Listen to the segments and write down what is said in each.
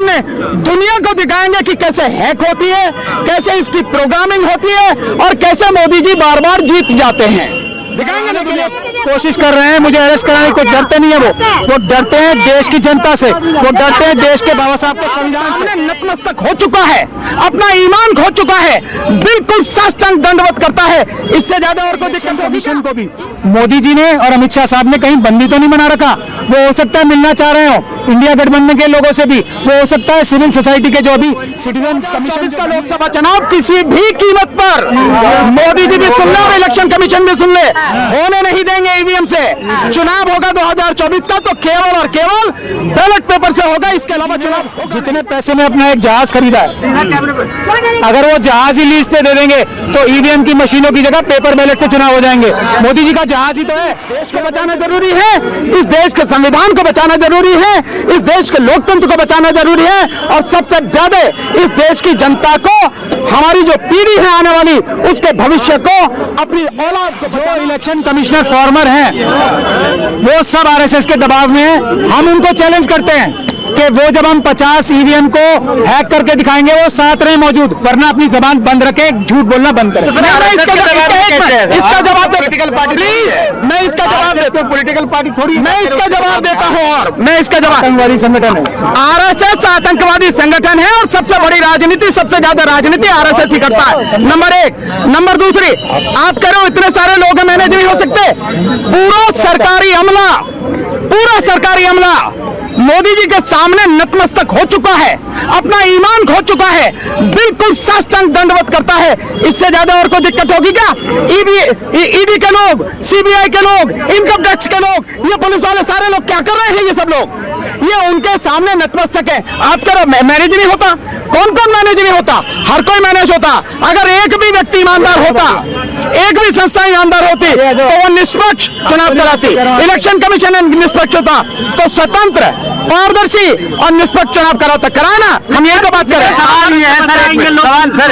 सामने दुनिया को दिखाएंगे कि कैसे हैक होती है, कैसे इसकी प्रोग्रामिंग होती है और कैसे मोदी जी बार बार जीत जाते हैं। दिखाएंगे ना दुनिया को। कोशिश कर रहे हैं मुझे अरेस्ट कराने को, डरते नहीं है वो डरते हैं देश की जनता से, वो डरते हैं देश के बाबा साहब के संविधान से। नतमस्तक हो चुका है, अपना ईमान खो चुका है, बिल्कुल साष्टांग दंडवत करता है। इससे ज्यादा और कोई दिक्कत कमीशन को भी मोदी जी ने और अमित शाह साहब ने कहीं बंदी तो नहीं बना रखा। वो हो सकता है मिलना चाह रहे हो इंडिया गठबंधन के लोगों से भी, वो हो सकता है सिविल सोसाइटी के जो अभी सिटीजन कमीशन का लोकसभा चुनाव किसी भी कीमत पर मोदी जी भी सुन ले और इलेक्शन कमीशन भी सुन ले, होने नहीं देंगे ईवीएम से। चुनाव होगा 2024 का तो केवल और केवल बैलेट पेपर से होगा, इसके अलावा चुनाव जितने पैसे में अपना एक जहाज खरीदा है, अगर वो जहाज ही लीज पे दे देंगे तो ईवीएम की मशीनों की जगह पेपर बैलेट से चुनाव हो जाएंगे। मोदी जी का जहाज ही तो है। देश को बचाना जरूरी है, इस देश के संविधान को बचाना जरूरी है, इस देश के लोकतंत्र को बचाना जरूरी है और सबसे ज्यादा इस देश की जनता को, हमारी जो पीढ़ी है आने वाली, उसके भविष्य को, अपनी औलाद को। जो इलेक्शन कमिश्नर फॉर्मर हैं वो सब आरएसएस के दबाव में है। हम उनको चैलेंज करते हैं कि वो जब हम 50 ईवीएम को हैक करके दिखाएंगे वो साथ रहे मौजूद, वरना अपनी जबान बंद रखे, झूठ बोलना बंद करें। इसका जवाब पोलिटिकल पार्टी, मैं इसका जवाब देता हूँ, पॉलिटिकल पार्टी थोड़ी, मैं इसका जवाब देता हूँ और मैं इसका जवाब, आतंकवादी संगठन है आरएसएस, आतंकवादी संगठन है और सबसे बड़ी राजनीति, सबसे ज्यादा राजनीति आरएसएस ही करता है। नंबर एक। नंबर दूसरी, आप कह रहे हो इतने सारे लोग मैनेज नहीं हो सकते, पूरा सरकारी अमला मोदी जी के सामने नतमस्तक हो चुका है, अपना ईमान खो चुका है, बिल्कुल साष्टांग दंडवत करता है। इससे ज्यादा और कोई दिक्कत होगी क्या? ईडी के लोग, सीबीआई के लोग, इनकम टैक्स के लोग, ये पुलिस वाले सारे लोग क्या कर रहे हैं? ये सब लोग ये उनके सामने नतमस्तक है। आप कह रहे मैनेज नहीं होता, कौन कौन मैनेज नहीं होता? हर कोई मैनेज होता। अगर एक भी व्यक्ति ईमानदार होता, एक भी संस्था ईमानदार होती तो वो निष्पक्ष चुनाव कराती। इलेक्शन कमीशन निष्पक्ष होता तो स्वतंत्र, पारदर्शी और निष्पक्ष चुनाव कराना। हम ये तो बात कर रहे हैं। सवाल ये है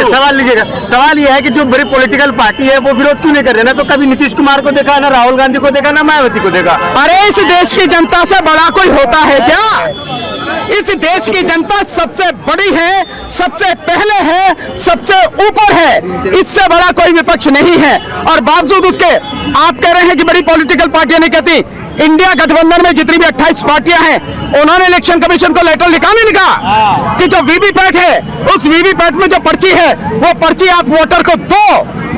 सवाल लीजिएगा, सवाल ये है कि जो बड़ी पॉलिटिकल पार्टी है वो विरोध क्यों नहीं कर रहे ना? तो कभी नीतीश कुमार को देखा, ना राहुल गांधी को देखा, ना मायावती को देखा। अरे इस देश की जनता से बड़ा कोई होता है क्या? इस देश की जनता सबसे बड़ी है, सबसे पहले है, सबसे ऊपर है, इससे बड़ा कोई विपक्ष नहीं है। और बावजूद उसके आप कह रहे हैं कि बड़ी पॉलिटिकल पार्टियां नहीं कहती। इंडिया गठबंधन में जितनी भी 28 पार्टियां हैं, उन्होंने इलेक्शन कमीशन को लेटर लिखा नहीं लिखा कि जो वीवीपैट है, उस वीवीपैट में जो पर्ची है, वो पर्ची आप वोटर को दो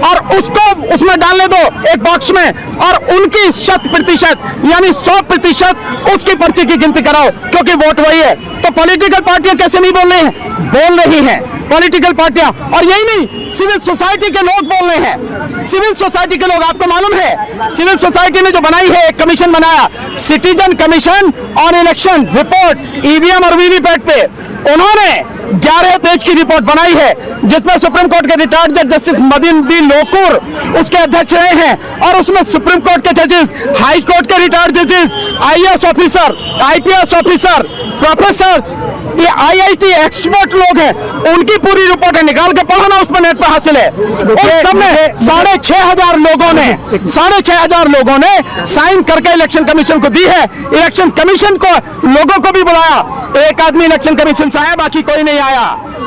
और उसको उसमें डालने दो एक बॉक्स में, और उनकी 100% यानी 100% उसकी पर्ची की गिनती कराओ, क्योंकि वोट वही है। तो पॉलिटिकल पार्टियां कैसे नहीं बोल रही हैं? बोल रही हैं पॉलिटिकल पार्टियां, और यही नहीं, सिविल सोसाइटी के लोग बोल रहे हैं। सिविल सोसाइटी के लोग, आपको मालूम है सिविल सोसाइटी ने जो बनाई है, एक कमीशन बनाया, citizen commission on election report EVM और वीवीपैट पे, उन्होंने 11 पेज की रिपोर्ट बनाई है, जिसमें सुप्रीम कोर्ट के रिटायर्ड जज जस्टिस मदन बी लोकुर उसके अध्यक्ष रहे हैं, और उसमें सुप्रीम कोर्ट के जजेस, हाई कोर्ट के रिटायर्ड जजेस, IAS officer, IPS officer, professors, ये आईआईटी एक्सपर्ट लोग हैं, उनकी पूरी रिपोर्ट है, निकाल के पढ़ो ना, उसमें नेट पर हासिल है। उस सबने 6,500 लोगों ने साइन करके इलेक्शन कमीशन को दी है। इलेक्शन कमीशन को लोगों को भी बुलाया, एक आदमी इलेक्शन कमीशन से आया, बाकी कोई नहीं आया,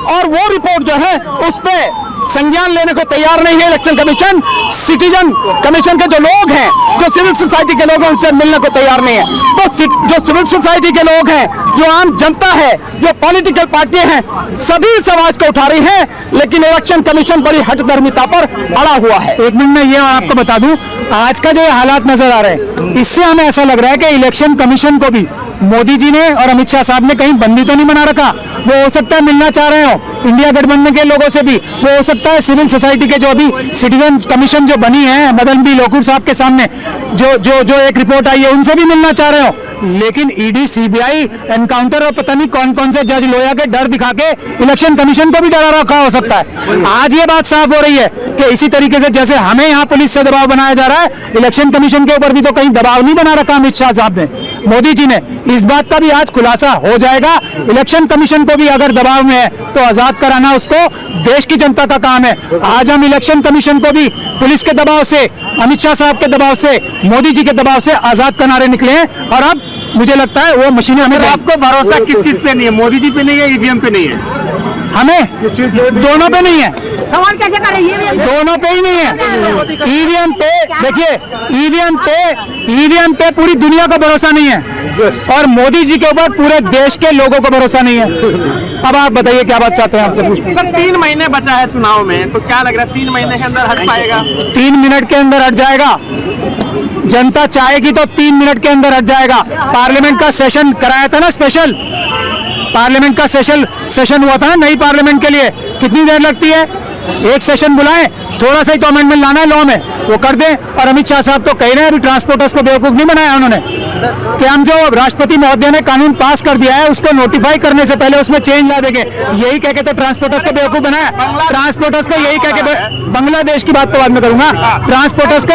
और वो रिपोर्ट जो है उस पे संज्ञान लेने को तैयार नहीं है इलेक्शन कमीशन। सिटीजन कमीशन के जो लोग हैं, जो सिविल सोसाइटी के लोग हैं, उनसे मिलने को तैयार नहीं है। तो जो सिविल सोसाइटी के लोग हैं, जो आम जनता है, जो पॉलिटिकल पार्टियां हैं, सभी इस आवाज को उठा रही हैं, लेकिन इलेक्शन कमीशन बड़ी हठधर्मिता पर अड़ा हुआ है। एक मिनट में ये आपको बता दूं, आज का जो हालात नजर आ रहे हैं, इससे हमें ऐसा लग रहा है कि इलेक्शन कमीशन को भी मोदी जी ने और अमित शाह साहब ने कहीं बंदी तो नहीं बना रखा। वो हो सकता है मिलना चाह रहे हो इंडिया गठबंधन के लोगों से भी, वो हो सकता है सिविल सोसाइटी के जो अभी सिटीजन कमीशन जो बनी है मदन बी लोकुर साहब के सामने जो एक रिपोर्ट आई है, उनसे भी मिलना चाह रहे हो। लेकिन ईडी, सीबीआई, एनकाउंटर और पता नहीं कौन कौन से जज लोया के डर दिखा के इलेक्शन कमीशन को भी डरा रखा हो सकता है। आज ये बात साफ हो रही है कि इसी तरीके से जैसे हमें यहाँ पुलिस से दबाव बनाया जा रहा है, इलेक्शन कमीशन के ऊपर भी तो कहीं दबाव नहीं बना रखा अमित शाह साहब ने, मोदी जी ने। इस बात का भी आज खुलासा हो जाएगा। इलेक्शन कमीशन को भी अगर दबाव में है तो आजाद कराना उसको देश की जनता का काम है। आज हम इलेक्शन कमीशन को भी पुलिस के दबाव से, अमित शाह साहब के दबाव से, मोदी जी के दबाव से आजाद कराने निकले हैं, और अब मुझे लगता है वो मशीनें हमें आपको भरोसा किस चीज पे नहीं है? मोदी जी पे नहीं है, ईवीएम पे नहीं है? हमें दोनों पे नहीं है, सवाल कैसे कर रही है? दोनों पे ही नहीं है। ईवीएम पे देखिए, ईवीएम पे पूरी दुनिया का भरोसा नहीं है और मोदी जी के ऊपर पूरे देश के लोगों को भरोसा नहीं है। अब आप बताइए क्या बात चाहते हैं आपसे पूछना। सर 3 महीने बचा है चुनाव में, तो क्या लग रहा है 3 महीने के अंदर हट पाएगा? 3 मिनट के अंदर हट जाएगा। जनता चाहेगी तो 3 मिनट के अंदर हट जाएगा। पार्लियामेंट का सेशन कराया था ना, स्पेशल पार्लियामेंट का सेशन हुआ था नई पार्लियामेंट के लिए। कितनी देर लगती है? एक सेशन बुलाएं, थोड़ा सा ही तो अमेंडमेंट लाना है लॉ में, वो कर दें। और अमित शाह साहब तो कह रहे हैं अभी ट्रांसपोर्टर्स को बेवकूफ नहीं बनाया उन्होंने, कि हम जो राष्ट्रपति महोदय ने कानून पास कर दिया है उसको नोटिफाई करने से पहले उसमें चेंज ला देंगे। यही कह के तो ट्रांसपोर्टर्स को बेवकूफ बनाया। ट्रांसपोर्टर्स को यही कह के, बांग्लादेश की बात तो बाद में करूंगा, ट्रांसपोर्टर्स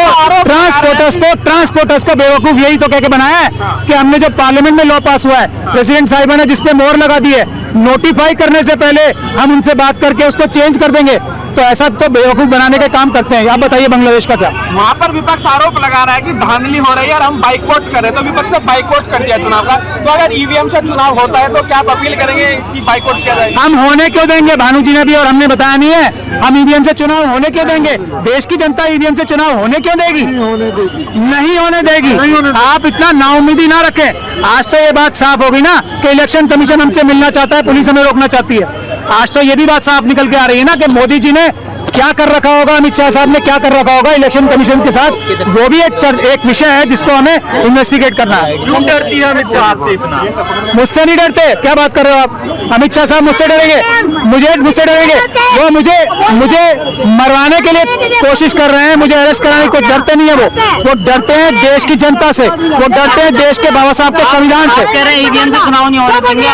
को बेवकूफ यही तो कह के बनाया है कि हमने जो पार्लियामेंट में लॉ पास हुआ है, प्रेसिडेंट साहिबा ने जिसपे मोहर लगा दी है, नोटिफाई करने से पहले हम उनसे बात करके उसको चेंज कर देंगे। तो ऐसा तो बेवकूफ बनाने का काम करते हैं। आप बताइए बांग्लादेश का क्या? वहाँ पर विपक्ष आरोप लगा रहा है कि धांधली हो रही है और हम बाइकआउट कर रहे हैं, तो विपक्ष ने बाइकआउट कर दिया चुनाव का। तो अगर ईवीएम से चुनाव होता है तो क्या आप अपील करेंगे कि बाइकआउट किया जाए? हम होने क्यों देंगे? भानु जी ने भी और हमने बताया नहीं है, हम ईवीएम से चुनाव होने क्यों देंगे? देश की जनता ईवीएम से चुनाव होने क्यों देगी? नहीं होने देगी। आप इतना नाउम्मीदी ना रखें। आज तो ये बात साफ होगी ना कि इलेक्शन कमीशन हमसे मिलना चाहता है, पुलिस हमें रोकना चाहती है। आज तो ये भी बात साफ निकल के आ रही है ना कि मोदी जी ने क्या कर रखा होगा, अमित शाह साहब ने क्या कर रखा होगा इलेक्शन कमीशन के साथ। वो भी एक विषय है जिसको हमें इन्वेस्टिगेट करना है। क्यों डरती है अमित शाह आपसे इतना? मुझसे नहीं डरते। क्या बात कर रहे हो आप? अमित शाह साहब मुझसे डरेंगे? मुझसे डरेंगे? वो मुझे मरवाने के लिए कोशिश कर रहे हैं, मुझे अरेस्ट कराने को डरते नहीं है। वो डरते हैं देश की जनता से, वो डरते हैं देश के बाबा साहब के संविधान से। कह रहे हैं ईवीएम से चुनाव नहीं होने देंगे।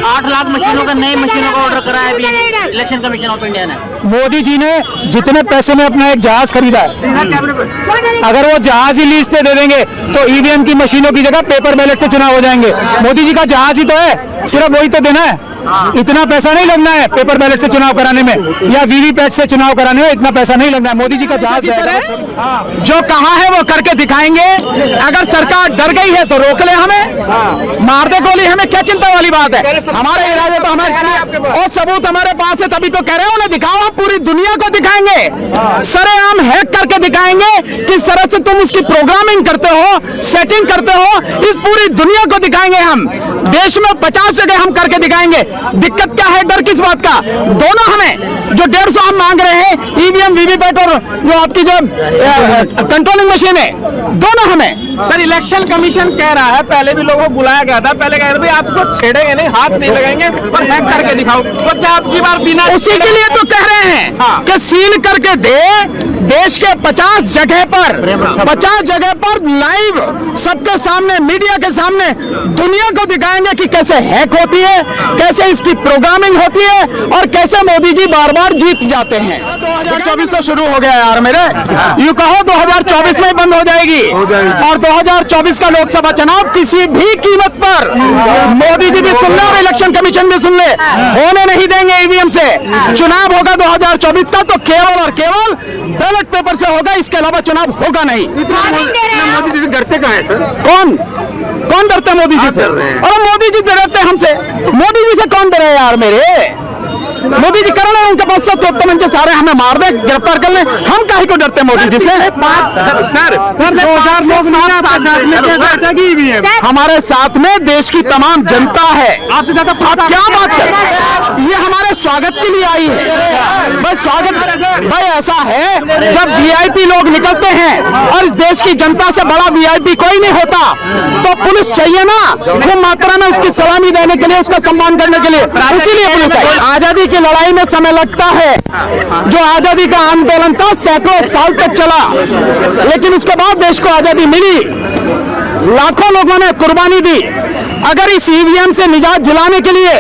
8 लाख मशीनों का, नई मशीनों का ऑर्डर करा है इलेक्शन कमीशन ऑफ इंडिया ने। मोदी जी ने जितने पैसे में अपना एक जहाज खरीदा है, अगर वो जहाज ही लीज पे दे देंगे तो ईवीएम की मशीनों की जगह पेपर बैलेट से चुनाव हो जाएंगे। मोदी जी का जहाज ही तो है, सिर्फ वही तो देना है। इतना पैसा नहीं लगना है पेपर बैलेट से चुनाव कराने में या वीवीपैट से चुनाव कराने में, इतना पैसा नहीं लगना है। मोदी जी का जहाज जो कहा है वो करके दिखाएंगे। अगर सरकार डर गई है तो रोक ले, हमें मार दे गोली, हमें क्या चिंता वाली बात है? हमारे इरादे तो हमारे और सबूत हमारे पास है, तभी तो कह रहे हैं उन्हें दिखाओ। हम पूरी दुनिया को दिखाएंगे, सरेआम हैक करके दिखाएंगे किस तरह से तुम उसकी प्रोग्रामिंग करते हो, सेटिंग करते हो, इस पूरी दुनिया को दिखाएंगे। हम देश में 50 जगह हम करके दिखाएंगे। दिक्कत क्या है? डर किस बात का? दोनों हमें जो 150 हम मांग रहे हैं, ईवीएम वीवीपैट और जो आपकी जो कंट्रोलिंग मशीन है, दोनों हमें। सर इलेक्शन कमीशन कह रहा है, पहले भी लोगों को बुलाया गया था, पहले कह रहे थे आपको छेड़ेंगे नहीं, हाथ नहीं लगाएंगे, पर हैक करके दिखाओ। तो क्या आपकी बार बिना उसी के लिए तो कह रहे हैं कि सील करके दे। देश के 50 जगह पर लाइव सबके सामने, मीडिया के सामने दुनिया को दिखाएंगे कि कैसे हैक होती है, कैसे इसकी प्रोग्रामिंग होती है और कैसे मोदी जी बार बार जीत जाते हैं। 2024 तो शुरू हो गया यार मेरे, यूं कहो 2024 में बंद हो जाएगी। और 2024 का लोकसभा चुनाव किसी भी कीमत पर मोदी जी भी सुन ले और इलेक्शन कमीशन भी सुन ले, होने नहीं देंगे ईवीएम से। चुनाव होगा 2024 का तो केवल और केवल बैलेट पेपर से होगा, इसके अलावा चुनाव होगा नहीं। मोदी जी से डरते कहाँ है सर? कौन डरता है मोदी जी से? और मोदी जी डरते हैं हमसे। मोदी जी से कौन डरे यार मेरे? मोदी जी कर रहे हैं, उनके पास सब तो मंच सारे, हमें मार दे, गिरफ्तार कर ले, हम काहे को डरते हैं मोदी जी से? सर 2000 लोग हमारे साथ में देश की तमाम जनता है। आपसे ज्यादा आप क्या बात कर रहे हैं? ये हमारे स्वागत के लिए आई है। बस स्वागत भाई ऐसा है, जब वीआईपी लोग निकलते हैं और इस देश की जनता से बड़ा वीआईपी कोई नहीं होता, तो पुलिस चाहिए ना खूब मात्रा में उसकी सलामी देने के लिए, उसका सम्मान करने के लिए। इसीलिए पुलिस है। आजादी की लड़ाई में समय लगता है। जो आजादी का आंदोलन था सैकड़ों साल तक चला, लेकिन उसके बाद देश को आजादी मिली, लाखों लोगों ने कुर्बानी दी। अगर इस ईवीएम से निजात दिलाने के लिए,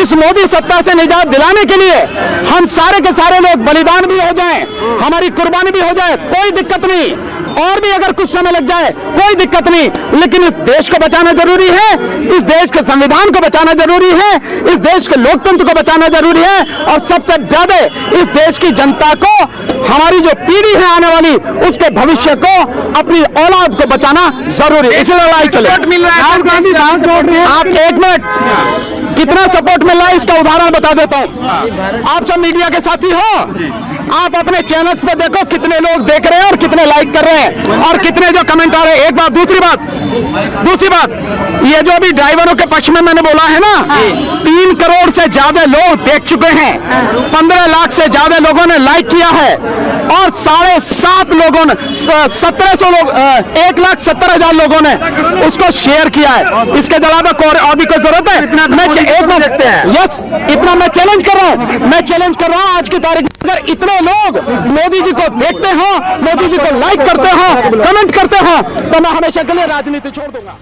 इस मोदी सत्ता से निजात दिलाने के लिए हम सारे के सारे लोग बलिदान भी हो जाएं, हमारी कुर्बानी भी हो जाए, कोई दिक्कत नहीं। और भी अगर कुछ समय लग जाए कोई दिक्कत नहीं, लेकिन इस देश को बचाना जरूरी है, इस देश के संविधान को बचाना जरूरी है, इस देश के लोकतंत्र को बचाना जरूरी है, और सबसे ज्यादा इस देश की जनता को, हमारी जो पीढ़ी है आने वाली, उसके भविष्य को, अपनी औलाद को बचाना जरूरी है। इसलिए लड़ाई चले। राहुल गांधी बात जोड़ रहे हैं। आप एक मिनट, कितना सपोर्ट मिल रहा है इसका उदाहरण बता देता हूं। आप सब मीडिया के साथी हो, आप अपने चैनल्स पे देखो कितने लोग देख रहे हैं और कितने लाइक कर रहे हैं और कितने जो कमेंट आ रहे हैं। एक बात, दूसरी बात, ये जो अभी ड्राइवरों के पक्ष में मैंने बोला है ना, 3 करोड़ से ज्यादा लोग देख चुके हैं, 15 लाख से ज्यादा लोगों ने लाइक किया है, और 7.5 लोगों ने, 1700 लोग, 1,70,000 लोगों ने उसको शेयर किया है। इसके अलावा और भी कोई जरूरत है? यस, इतना मैं चैलेंज कर रहा हूं, आज की तारीख में अगर इतने लोग मोदी जी को देखते हो, मोदी जी को लाइक करते हो, कमेंट करते हो, तो मैं हमेशा के लिए राजनीति छोड़ दूंगा।